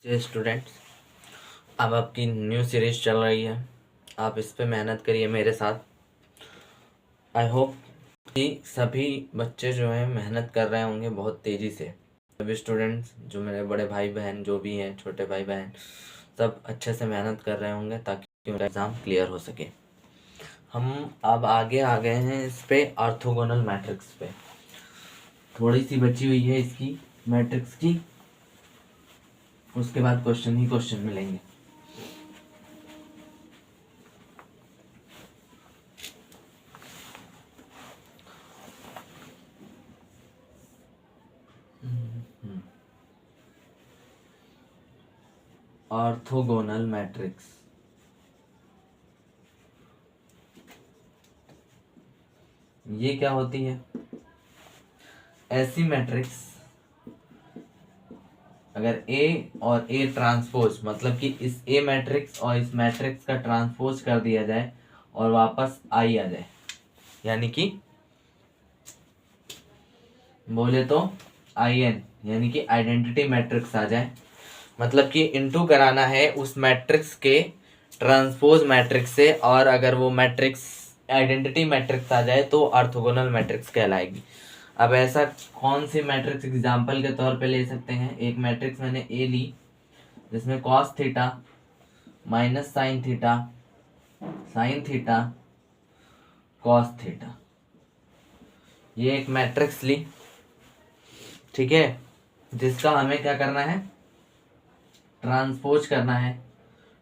जय स्टूडेंट्स, अब आपकी न्यू सीरीज चल रही है। आप इस पे मेहनत करिए मेरे साथ। आई होप कि सभी बच्चे जो हैं मेहनत कर रहे होंगे बहुत तेज़ी से। सभी स्टूडेंट्स जो मेरे बड़े भाई बहन जो भी हैं, छोटे भाई बहन, सब अच्छे से मेहनत कर रहे होंगे ताकि उनका एग्ज़ाम क्लियर हो सके। हम अब आगे आ गए हैं इस पे ऑर्थोगोनल मैट्रिक्स पे। थोड़ी सी बची हुई है इसकी मैट्रिक्स की, उसके बाद क्वेश्चन ही क्वेश्चन मिलेंगे। ऑर्थोगोनल मैट्रिक्स ये क्या होती है? ऐसी मैट्रिक्स अगर A और A ट्रांसपोज, मतलब कि इस A मैट्रिक्स और इस मैट्रिक्स का ट्रांसपोज कर दिया जाए और वापस I आ जाए, यानी कि बोले तो IN, यानी कि आइडेंटिटी मैट्रिक्स आ जाए। मतलब कि इनटू कराना है उस मैट्रिक्स के ट्रांसपोज मैट्रिक्स से, और अगर वो मैट्रिक्स आइडेंटिटी मैट्रिक्स आ जाए तो ऑर्थोगोनल मैट्रिक्स कहलाएगी। अब ऐसा कौन सी मैट्रिक्स एग्जाम्पल के तौर पे ले सकते हैं? एक मैट्रिक्स मैंने ए ली जिसमें cos theta minus sine theta cos theta, ये एक मैट्रिक्स ली, ठीक है, जिसका हमें क्या करना है? ट्रांसपोज करना है।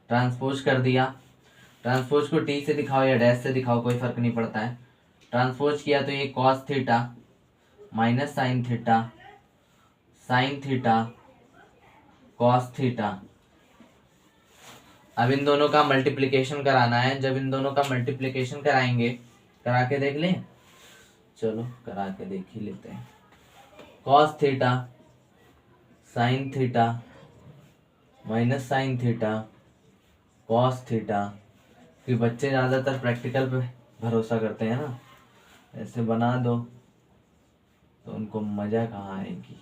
ट्रांसपोज कर दिया। ट्रांसपोज को टी से दिखाओ या डैश से दिखाओ, कोई फर्क नहीं पड़ता है। ट्रांसपोज किया तो ये cos theta minus sine theta cos theta. अब इन दोनों का मल्टीप्लिकेशन कराना है। जब इन दोनों का मल्टीप्लिकेशन कराएंगे, करा के देख लें, चलो करा के देख ही लेते हैं। Cos theta sine theta minus sine theta cos theta, कि बच्चे ज़्यादातर प्रैक्टिकल पे भरोसा करते हैं ना, ऐसे बना दो तो उनको मज़ा कहाँ आएगी।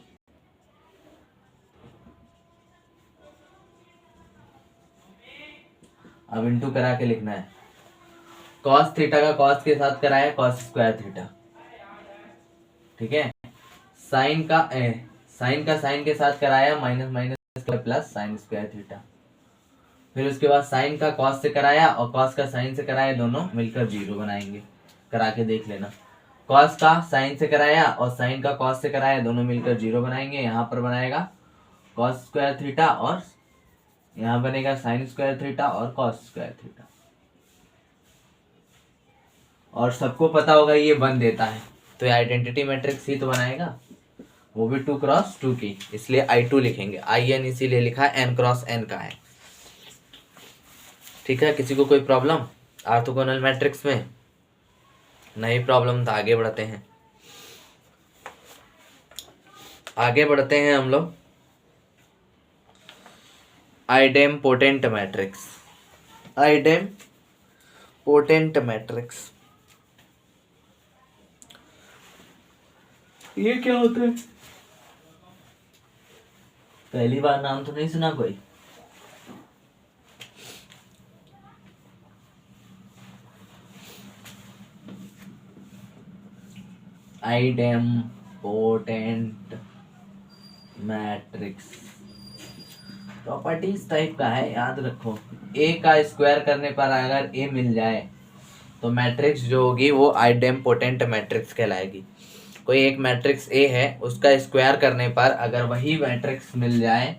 अब इंटू करा के लिखना है। कॉस थीटा का कॉस के साथ कराया कॉस स्क्वायर थीटा, ठीक है। साइन का साइन के साथ कराया minus minus plus sine square theta. फिर उसके बाद साइन का कॉस से कराया और कॉस का साइन से कराया, दोनों मिलकर जीरो बनाएंगे। करा के देख लेना। कॉस का साइन से कराया और साइन का कॉस से कराया, दोनों मिलकर जीरो बनाएंगे। यहाँ पर बनाएगा कॉस स्क्वायर थीटा और यहाँ बनेगा साइन स्क्वायर थीटा और कॉस स्क्वायर थीटा। और सबको पता होगा ये बन देता है, तो ये आइडेंटिटी मैट्रिक्स ही तो बनाएगा, वो भी 2x2 की, इसलिए I2 लिखेंगे। IN इसीलिए लिखा है, n×n का है, ठीक है। किसी को कोई प्रॉब्लम ऑर्थोगोनल मैट्रिक्स में? नहीं प्रॉब्लम तो आगे बढ़ते हैं। आगे बढ़ते हैं हम लोग। Idempotent matrix. आइडेम्पोटेंट मैट्रिक्स ये क्या होता है? पहली बार नाम तो नहीं सुना कोई? आइडेम्पोटेंट मैट्रिक्स प्रॉपर्टीज टाइप का है, याद रखो। ए का स्क्वायर करने पर अगर ए मिल जाए तो मैट्रिक्स जो होगी वो आइडेम्पोटेंट मैट्रिक्स कहलाएगी। कोई एक मैट्रिक्स ए है, उसका स्क्वायर करने पर अगर वही मैट्रिक्स मिल जाए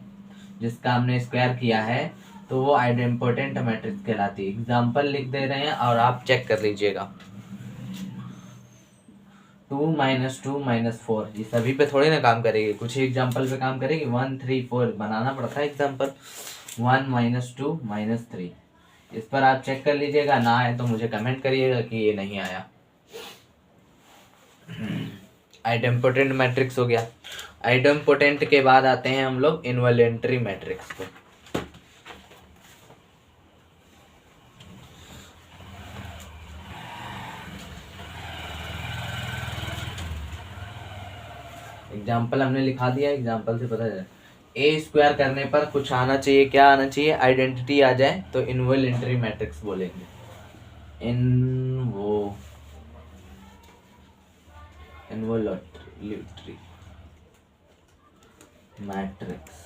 जिसका हमने स्क्वायर किया है, तो वो आइडेम्पोटेंट मैट्रिक्स कहलाती है। एग्जाम्पल लिख दे रहे हैं और आप चेक कर लीजिएगा। 2 - 2 - 4 ये सभी पे थोड़ी ना काम करेगी, कुछ ही एग्जाम्पल पे काम करेगी। 1 3 4 बनाना पड़ता है एग्जाम्पल। 1 - 2 - 3, इस पर आप चेक कर लीजिएगा। ना आए तो मुझे कमेंट करिएगा कि ये नहीं आया। आइडेम्पोटेंट मैट्रिक्स हो गया। आइडेम्पोटेंट के बाद आते हैं हम लोग इनवॉलेंट्री मैट्रिक्स पे। एग्जाम्पल हमने लिखा दिया, एग्जाम्पल से पता चला। ए स्क्वायर करने पर कुछ आना चाहिए, क्या आना चाहिए, आइडेंटिटी आ जाए तो इन्वोलेंट्री मैट्रिक्स बोलेंगे। इन्वोलेंट्री मैट्रिक्स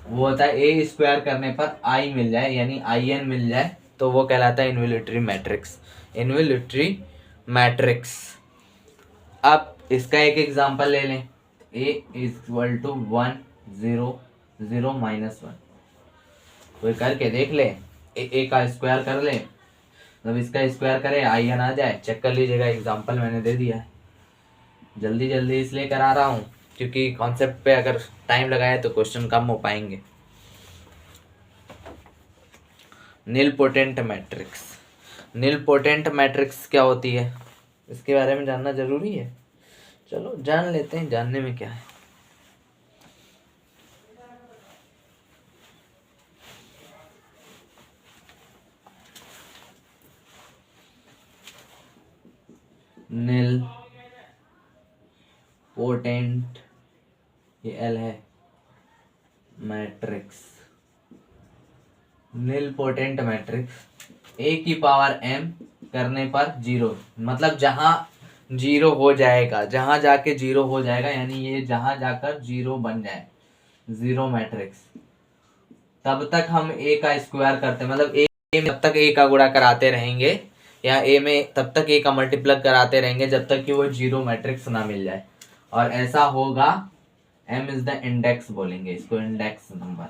वो होता है ए स्क्वायर करने पर आई मिल जाए, यानी आई एन मिल जाए तो वो कहलाता है इन्वोल्यूटरी मैट्रिक्स। Involutory matrix. अब इसका एक एग्जांपल ले लें, ए इज इक्वल टू 1 0 0 -1। कोई करके देख ले, ए का स्क्वायर कर ले, जब इसका स्क्वायर करे आई एन आ जाए, चेक कर लीजिएगा। एग्जांपल मैंने दे दिया है, जल्दी जल्दी इसलिए करा रहा हूँ क्योंकि कॉन्सेप्ट पे अगर टाइम लगाए तो क्वेश्चन कम हो पाएंगे। Nilpotent matrix. निलपोटेंट मैट्रिक्स क्या होती है, इसके बारे में जानना जरूरी है। चलो जान लेते हैं, जानने में क्या है। निल पोटेंट, ये एल है, matrix. Nil potent matrix A की पावर एम करने पर जीरो, मतलब जहां जीरो हो जाएगा, जहां जाके जीरो हो जाएगा, यानी ये जहां जाकर जीरो बन जाए, जीरो मैट्रिक्स, तब तक हम ए का स्क्वायर करते हैं, मतलब ए में तब तक ए का गुणा कराते रहेंगे, या ए में तब तक ए का मल्टीप्लाई कराते रहेंगे जब तक कि वो जीरो मैट्रिक्स ना मिल जाए। और ऐसा होगा, एम इज द इंडेक्स बोलेंगे इसको, इंडेक्स नंबर।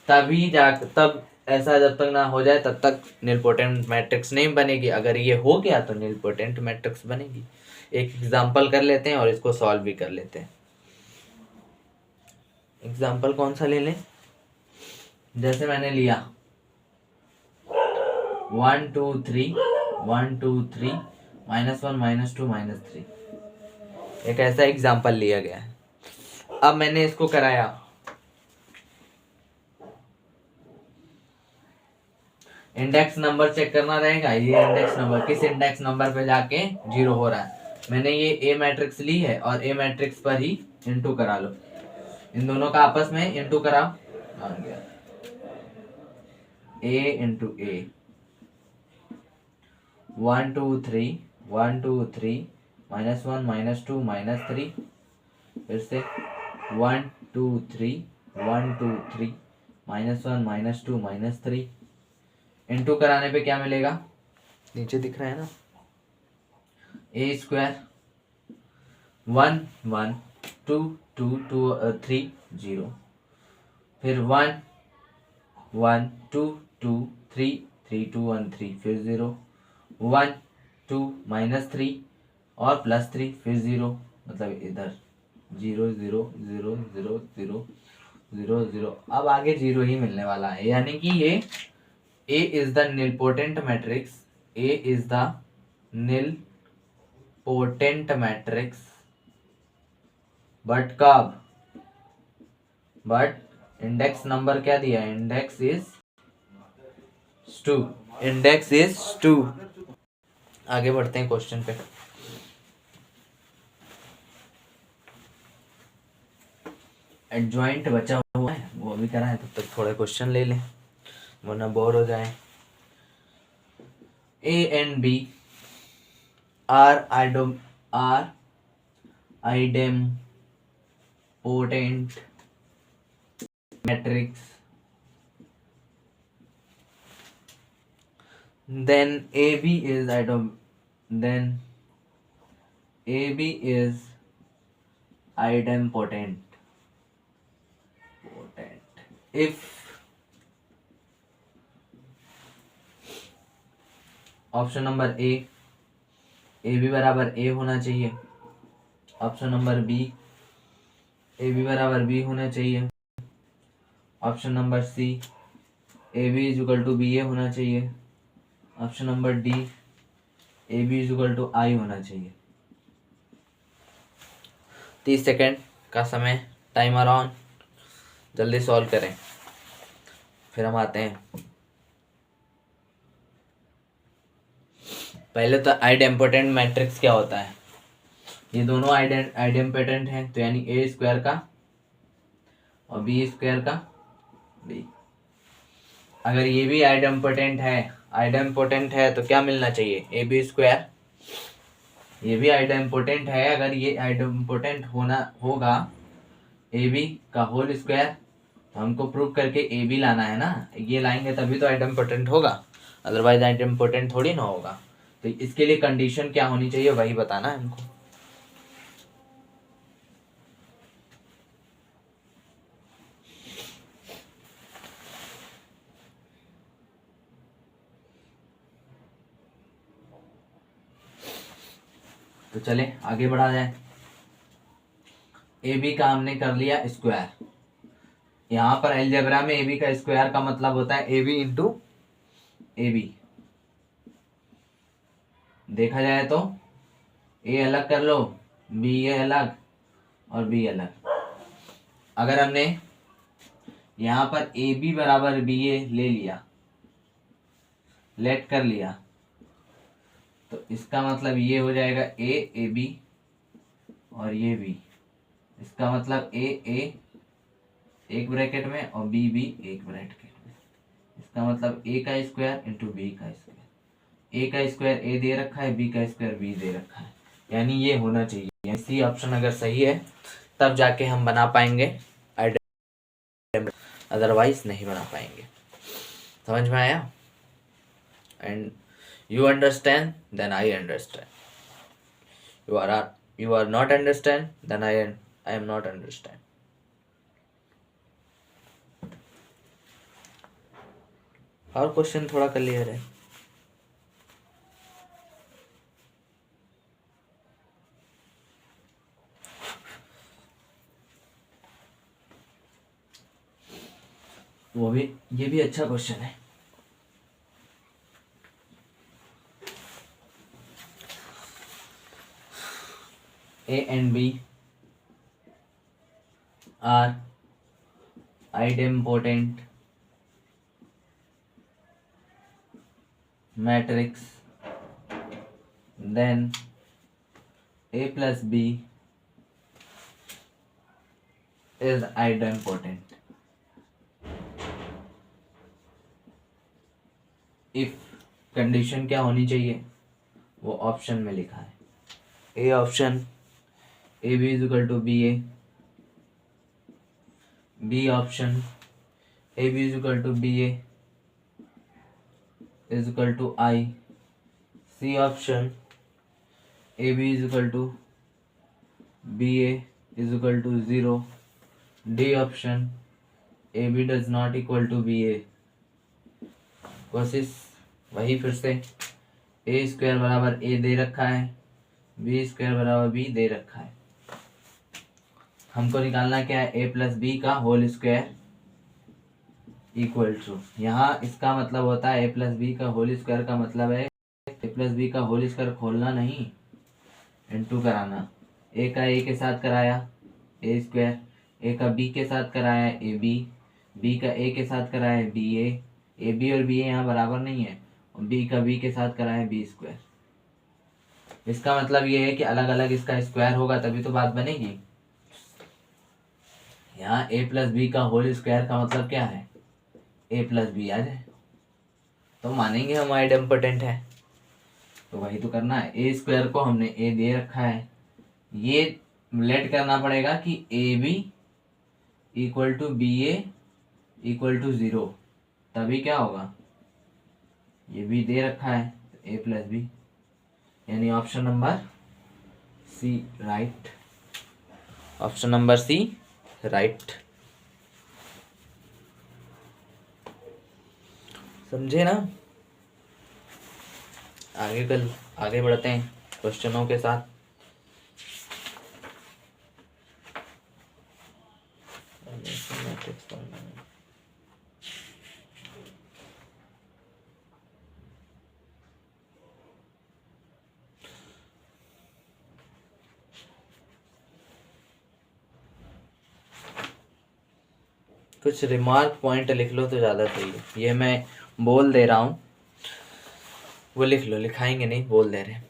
तभी तब ऐसा जब तक ना हो जाए तब तक निलपोटेंट मैट्रिक्स नहीं बनेगी। अगर ये हो गया तो निलपोटेंट मैट्रिक्स बनेगी। एक एग्जांपल कर लेते हैं और इसको सॉल्व भी कर लेते हैं। एग्जांपल कौन सा ले लें, जैसे मैंने लिया 1 2 3 1 2 3 -1 -2 -3, एक ऐसा एग्जांपल लिया गया है। अब मैंने इसको कराया, इंडेक्स नंबर चेक करना रहेगा। ये इंडेक्स नंबर, किस इंडेक्स नंबर पे जाके जीरो हो रहा है। मैंने ये ए मैट्रिक्स ली है और ए मैट्रिक्स पर ही इंटू करा लो, इन दोनों का आपस में इंटू कराओ, आ गया ए इंटू ए, 1 2 3 1 2 3 -1 -2 -3, फिर से 1 2 3 1 2 3 -1 -2 -3। इंटू कराने पे क्या मिलेगा, नीचे दिख रहा है ना, ए स्क्वायर 1 1 2 2 2 3 0, फिर 1 1 2 2 3 3 2 1 3, फिर 0 1 2 -3 और +3, फिर 0, मतलब इधर 0 0 0 0 0 0 0। अब आगे 0 ही मिलने वाला है, यानी कि ये A is the nilpotent matrix. A is the nilpotent matrix. But कब, but इंडेक्स नंबर क्या दिया है, इंडेक्स इज 2, इंडेक्स इज 2। आगे बढ़ते हैं क्वेश्चन पे। एडजॉइंट बचा हुआ है, वो भी करा है, तब तक थोड़े क्वेश्चन ले लें वरना बोर हो जाए। A and B are idempotent matrix, then AB is idempotent if option number A B बराबर ए होना चाहिए, option number B A B बराबर बी होना चाहिए, option number C A B is equal to B A होना चाहिए, option number D A B is equal to I होना चाहिए। 30 सेकेंड का समय, टाइमर ऑन, जल्दी सॉल्व करें फिर हम आते हैं। पहले तो आइडेम्पोटेंट मैट्रिक्स क्या होता है, ये दोनों आइडेम्पोटेंट हैं, तो यानी ए स्क्वायर का और बी स्क्वायर का बी। अगर ये भी आइडेम्पोटेंट है तो क्या मिलना चाहिए, ए बी स्क्वायर। ये भी आइडेम्पोटेंट है, अगर ये आइडेम्पोटेंट होगा ए बी का होल स्क्वायर, तो हमको प्रूव करके ए बी लाना है ना, ये लाएंगे तभी तो आइडेम्पोटेंट होगा, अदरवाइज आइडेम्पोटेंट थोड़ी ना होगा। तो इसके लिए कंडीशन क्या होनी चाहिए वही बताना है हमको। तो चले आगे बढ़ा जाए। ए बी का हमने कर लिया स्क्वायर। यहाँ पर अलजेब्रा में ए बी का स्क्वायर का मतलब होता है A B into A B. देखा जाए तो ए अलग कर लो, बी ए अलग और बी अलग। अगर हमने यहाँ पर ए बी बराबर बी ए ले लिया, लेट कर लिया, तो इसका मतलब ये हो जाएगा ए बी और ये बी। इसका मतलब ए एक ब्रैकेट में और बी एक ब्रैकेट में। इसका मतलब ए का स्क्वायर इंटू बी का स्क्वायर। ए का स्क्वायर ए दे रखा है, बी का स्क्वायर बी दे रखा है, यानी ये होना चाहिए। सी ऑप्शन अगर सही है तब जाके हम बना पाएंगे, अदरवाइज नहीं बना पाएंगे। समझ में आया? And you understand, then I understand. You are not understand, then I am not understand. और क्वेश्चन थोड़ा क्लियर है। ये भी अच्छा क्वेश्चन है। A and B are idempotent matrix, then A plus B is idempotent if condition क्या होनी चाहिए वो ऑप्शन में लिखा है। A option A B is equal to B A, B option A B is equal to B A is equal to I, C option A B is equal to B A is equal to 0, D option A B does not equal to B A. कोशिश वही फिर से, ए square बराबर ए दे रखा है, B square बराबर B दे रखा है। हमको निकालना क्या है, ए प्लस बी का होल स्क्वायर इक्वल टू, यहाँ इसका मतलब होता है ए प्लस बी का होल स्क्वायर का मतलब है ए प्लस बी का होल स्क्वायर खोलना नहीं, इनटू कराना। ए का ए के साथ कराया ए स्क्वायर, ए का बी के साथ कराया ए बी का ए के साथ कराया बी ए बी और बी ए यहाँ बराबर नहीं है, और बी का बी के साथ कराया बी स्क्वायर। इसका मतलब ये है कि अलग अलग इसका स्क्वायर होगा तभी तो बात बनेगी। यहाँ ए प्लस बी का होल स्क्वायर का मतलब क्या है, ए प्लस बी आ जाए तो मानेंगे हम आइडेम्पोटेंट है। तो वही तो करना है, ए स्क्वायर को हमने ए दे रखा है, ये लेट करना पड़ेगा कि A B equal to B A equal to 0, तभी क्या होगा, ये भी दे रखा है ए प्लस बी, यानी option number C right. Option number C right. समझे ना? आगे बढ़ते हैं क्वेश्चनों के साथ। कुछ रिमार्क पॉइंट लिख लो तो ज़्यादा सही है। ये मैं बोल दे रहा हूँ, वो लिख लो, लिखाएंगे नहीं, बोल दे रहे हैं,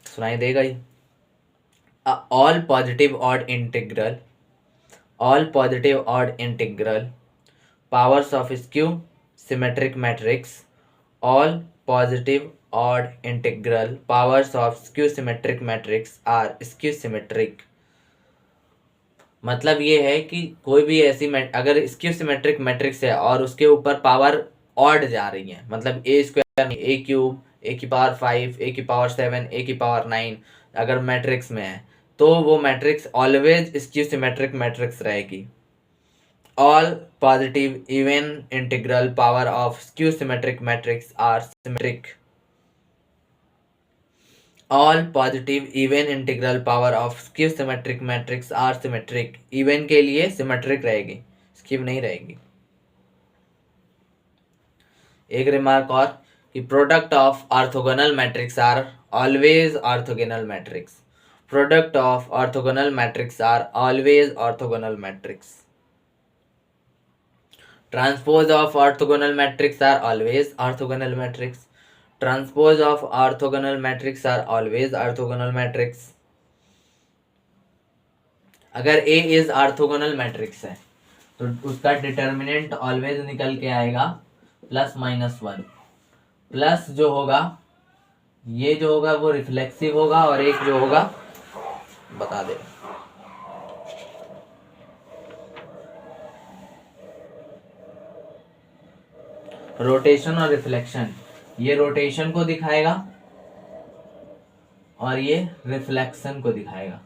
सुनाई देगा ही। all positive odd integral powers of skew symmetric matrix. All positive odd integral powers of skew symmetric matrix are skew symmetric. मतलब ये है कि कोई भी ऐसी अगर स्क्यू सिमेट्रिक मैट्रिक्स है और उसके ऊपर पावर ऑड जा रही है, मतलब ए स्क्वायर, ए क्यूब, ए की पावर 5, ए की पावर 7, ए की पावर 9 अगर मैट्रिक्स में है, तो वो matrix always skew symmetric matrix रहेगी. All positive even integral power of skew symmetric matrix are symmetric. All positive even integral power of skew symmetric matrix are symmetric. Even के लिए symmetric रहेगी, skew नहीं रहेगी. एक रिमार्क और कि product of orthogonal matrix are always orthogonal matrix. Product of orthogonal matrix are always orthogonal matrix. Transpose of orthogonal matrix are always orthogonal matrix. Transpose of orthogonal matrix are always orthogonal matrix. अगर A is orthogonal matrix है तो उसका determinant always निकल के आएगा +-1. Plus जो होगा, ये जो होगा वो रिफ्लेक्सिव होगा और एक जो होगा बता दे, रोटेशन और रिफ्लेक्शन. ये रोटेशन को दिखाएगा और ये रिफ्लेक्शन को दिखाएगा.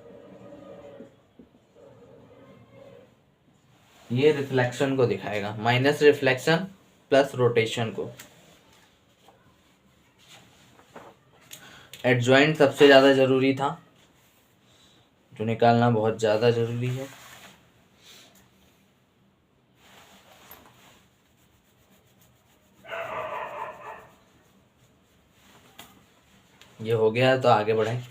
ये रिफ्लेक्शन को दिखाएगा, माइनस रिफ्लेक्शन प्लस रोटेशन को. एडजॉइंट सबसे ज़्यादा ज़रूरी था, जो निकालना बहुत ज़्यादा ज़रूरी है. ये हो गया तो आगे बढ़ें.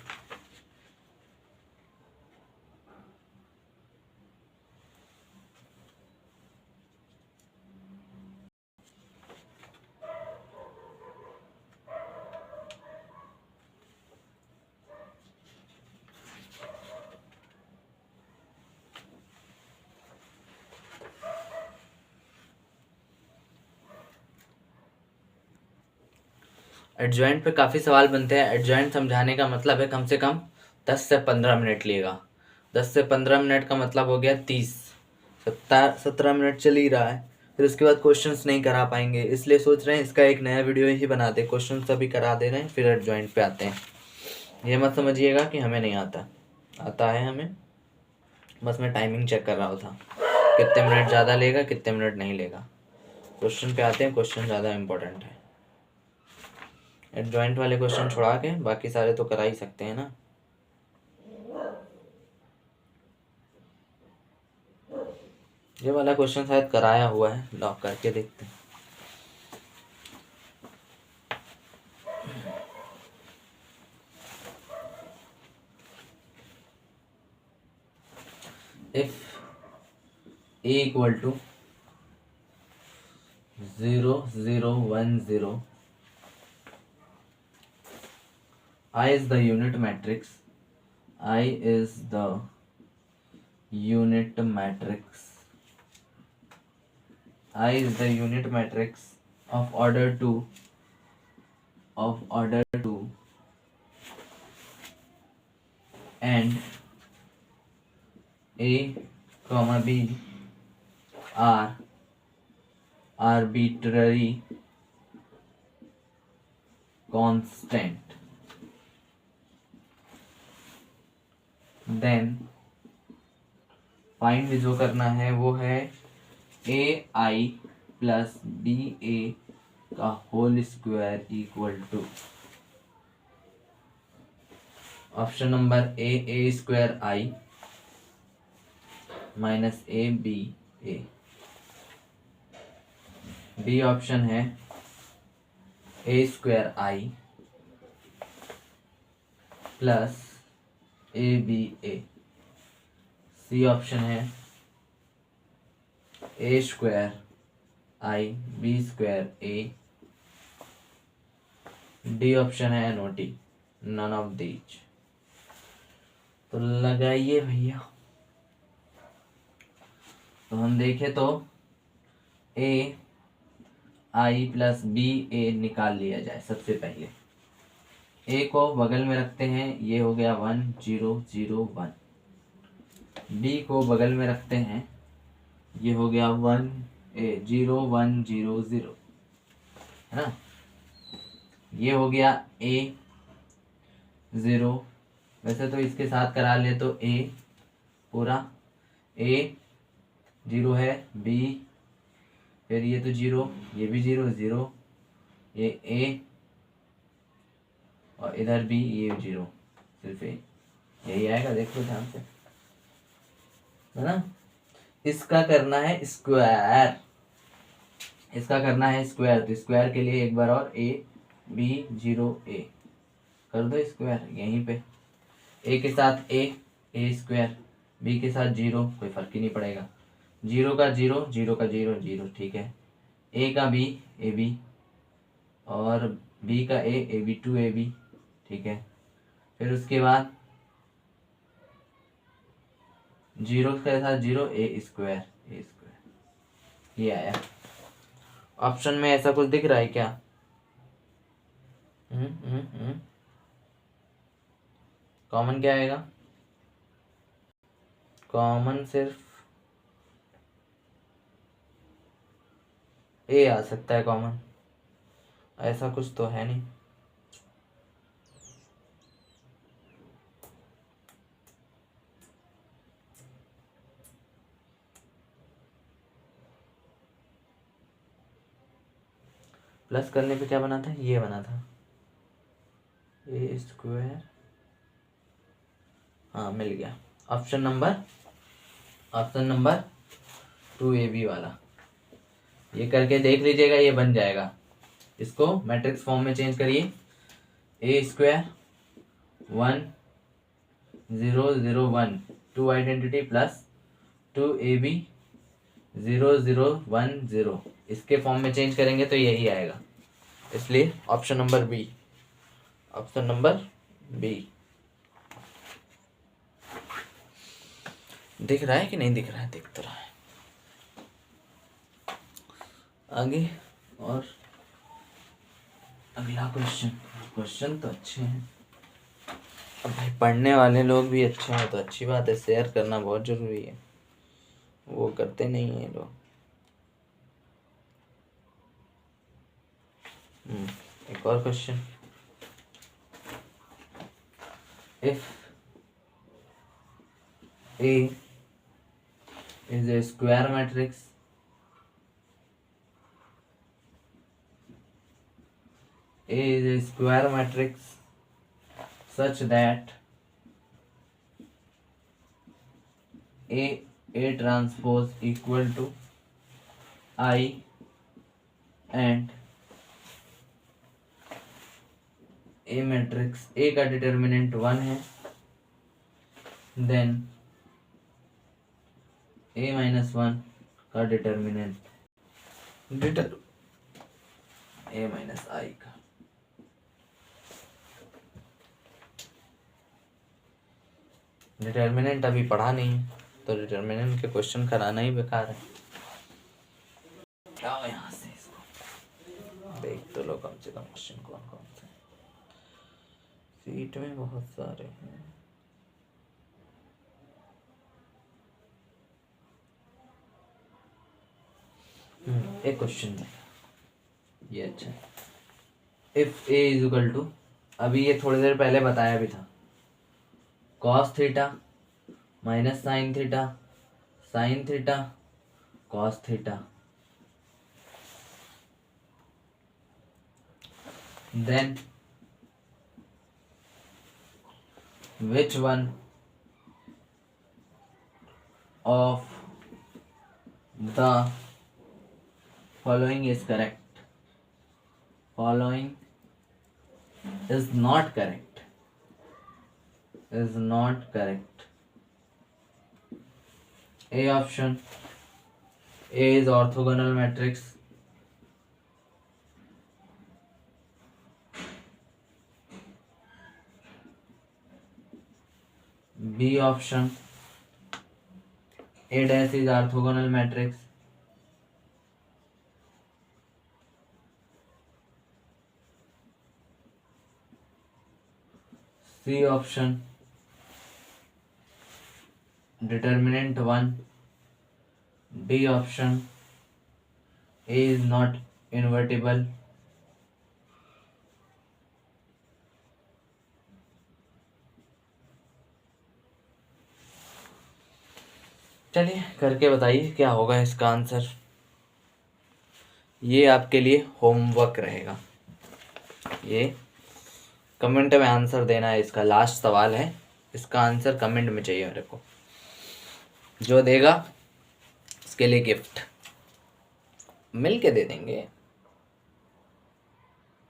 एडजॉइंट पे काफ़ी सवाल बनते हैं. एडजॉइंट समझाने का मतलब है कम से कम 10 से 15 मिनट लेगा. 10 से 15 मिनट का मतलब हो गया 30. 17 मिनट चल ही रहा है, फिर उसके बाद क्वेश्चंस नहीं करा पाएंगे. इसलिए सोच रहे हैं इसका एक नया वीडियो ही बना दे, क्वेश्चन सभी करा दे रहे हैं, फिर एडजॉइंट पे आते हैं. ये मत समझिएगा कि हमें नहीं आता है हमें. बस मैं टाइमिंग चेक कर रहा था, कितने मिनट ज़्यादा लेगा कितने मिनट नहीं लेगा. क्वेश्चन पे आते हैं, क्वेश्चन ज़्यादा इम्पोर्टेंट है. एडजॉइंट वाले क्वेश्चन छोड़ा के बाकी सारे तो करा ही सकते हैं ना. ये वाला क्वेश्चन शायद कराया हुआ है, लॉक करके देखते हैं. If A equal to 0, 0, 1, 0, I is the unit matrix. I is the unit matrix. I is the unit matrix of order 2 and A, B are arbitrary constant. Then find जो करना है वो है AI प्लस BA का whole square equal to option number A square I minus ABA. B option है A square I plus ABA. C option है A square I B square A. D option है NOT, none of these. तो लगाइए भैया। तो हम देखें तो ए आई प्लस बी ए निकाल लिया जाए। सबसे पहले ए को बगल में रखते हैं, ये हो गया 1 0 0 1। बी को बगल में रखते हैं, ये हो गया 1 0 1 0 0, है ना। ये हो गया ए 0। वैसे तो इसके साथ करा ले तो ए पूरा, ए 0 है, बी फिर ये तो 0, ये भी 0 0, ये ए और इधर भी ये 0, सिर्फ ए। यही आएगा, देख लो ध्यान से, है ना। इसका करना है स्क्वायर, इसका करना है स्क्वायर। तो स्क्वायर के लिए एक बार और ए बी 0 ए कर दो स्क्वायर यहीं पे। ए के साथ ए स्क्वायर, बी के साथ 0, कोई फर्क ही नहीं पड़ेगा। 0 का 0, 0 का 0 0, ठीक है। ए का बी ए बी, और बी का ए बी 2 ए बी, ठीक है। फिर उसके बाद 0 के साथ 0 ए स्क्वायर, ये आया। ऑप्शन में ऐसा कुछ दिख रहा है क्या? कॉमन क्या आएगा? कॉमन सिर्फ ए आ सकता है कॉमन, ऐसा कुछ तो है नहीं। प्लस करने पे क्या बना था? ये बना था ए स्क्वायर। हाँ मिल गया। ऑप्शन नंबर 2ab वाला, ये करके देख लीजिएगा, ये बन जाएगा। इसको मैट्रिक्स फॉर्म में चेंज करिए। ए स्क्वायर 1 0 0 1 2 आइडेंटिटी प्लस 2ab 0 0 1 0, इसके फॉर्म में चेंज करेंगे तो यही आएगा। इसलिए option number B, option number B. दिख रहा है कि नहीं दिख रहा है? दिख तो रहा है। आगे और अगला क्वेश्चन तो अच्छे हैं। अब भाई पढ़ने वाले लोग भी अच्छे हैं तो अच्छी बात है, शेयर करना बहुत जरूरी है, वो करते नहीं है लोग। एक और question. If A is a square matrix such that A transpose equal to I and A matrix A का डिटर्मिनेंट 1 है, देन A माइनस 1 का डिटर्मिनेंट A माइनस I का। डिटर्मिनेंट अभी पढ़ा नहीं है तो डिटर्मिनेंट के क्वेश्चन कराना ही बेकार है। आओ यहाँ से, इसको देख तो लो कम से कम क्वेश्चन कौन कौन से सीट में बहुत सारे हैं। एक क्वेश्चन में ये अच्छा, if A is equal to, अभी ये थोड़ी देर पहले बताया भी था, cos theta minus sine theta cos theta, then which one of the following is correct? Following is not correct. Is not correct. A option. A is orthogonal matrix. B option A dash is orthogonal matrix. C option determinant 1. D option A is not invertible. चलिए करके बताइए क्या होगा इसका answer. ये आपके लिए homework रहेगा। ये कमेंट में आंसर देना है, इसका लास्ट सवाल है, इसका आंसर कमेंट में चाहिए मेरे को। जो देगा उसके लिए गिफ्ट मिल के दे देंगे।